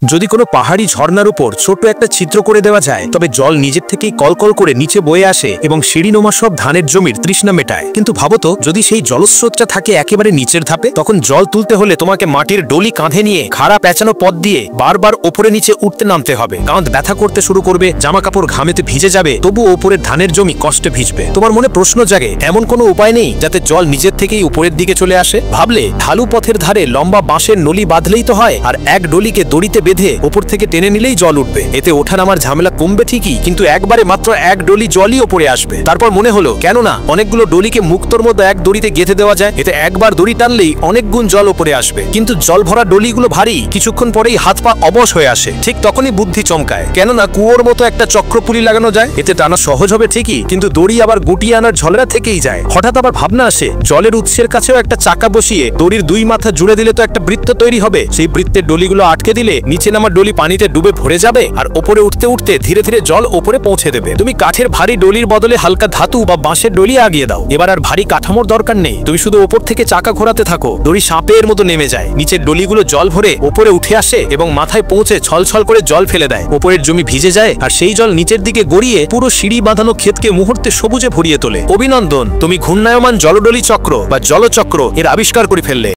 যদি কোনো পাহাড়ি ঝর্ণার উপর ছোট একটা চিত্র করে দেওয়া যায় তবে জল নিজের থেকেই কলকল করে নিচে বয়ে আসে এবং সিঁড়িনোমা সব ধানের জমির তৃষ্ণা মেটায়। কিন্তু ভাবতো যদি সেই জলস্রোতটা থাকে একেবারে নিচের ধাপে, তখন জল তুলতে হলে তোমাকে মাটির ডলি কাঁধে নিয়ে খাড়া পেঁচানো পথ দিয়ে বারবার ওপরে নিচে উঠতে নামতে হবে। কাঁধ ব্যথা করতে শুরু করবে, জামা কাপড় ঘামেতে ভিজে যাবে, তবু ওপরের ধানের জমি কষ্টে ভিজবে। তোমার মনে প্রশ্ন জাগে, এমন কোনো উপায় নেই যাতে জল নিজের থেকেই উপরের দিকে চলে আসে? ভাবলে ঢালু পথের ধারে লম্বা বাঁশের নলি বাঁধলেই তো হয়, আর এক ডলিকে দড়িতে বেঁধে ওপর থেকে টেনে নিলেই জল উঠবে। এতে ওঠার আমার ঝামেলা কমবে ঠিকই, কিন্তু একবারে মাত্র এক ডলি জলই ওপরে আসবে। তারপর মনে হলো, কেন না অনেকগুলো ডলিকে মুক্তোর মধ্যে এক দড়িতে গেঁথে দেওয়া যায়, এতে একবার দড়ি টানলেই অনেক গুণ জল ওপরে আসবে। কিন্তু জল ভরা ডলিগুলো ভারী, কিছুক্ষণ পরেই হাত পা অবশ হয়ে আসে। ঠিক তখনই বুদ্ধি চমকায়, কেননা কুয়োর মতো একটা চক্রপুলি লাগানো যায়, এতে টানা সহজ হবে ঠিকই, কিন্তু দড়ি আবার গুটিয়ে আনার ঝলেরা থেকেই যায়। হঠাৎ আবার ভাবনা আসে, জলের উৎসের কাছেও একটা চাকা বসিয়ে দড়ির দুই মাথা জুড়ে দিলে তো একটা বৃত্ত তৈরি হবে। সেই বৃত্তের ডলিগুলো আটকে দিলে নিচে নামা ডলি পানিতে ডুবে ভরে যাবে, আর ওপরে উঠতে উঠতে ধীরে ধীরে জল ওপরে পৌঁছে দেবে। তুমি কাঠের ভারী ডলির বদলে হালকা ধাতু বা বাঁশের ডলি আগিয়ে দাও। এবার আর ভারী কাঠামোর দরকার নেই, তুমি শুধু ওপর থেকে চাকা ঘোরাতে থাকো। দড়ি সাপের মতো নেমে যায়, নিচের ডলিগুলো জল ভরে ওপরে উঠে আসে এবং মাথায় পৌঁছে ছলছল করে জল ফেলে দেয়। ওপরের জমি ভিজে যায়, আর সেই জল নিচের দিকে গড়িয়ে পুরো সিঁড়ি বাঁধানো ক্ষেতকে মুহূর্তে সবুজে ভরিয়ে তোলে। অভিনন্দন, তুমি ঘূর্ণায়মান জলডলি চক্র বা জলচক্র এর আবিষ্কার করে ফেললে।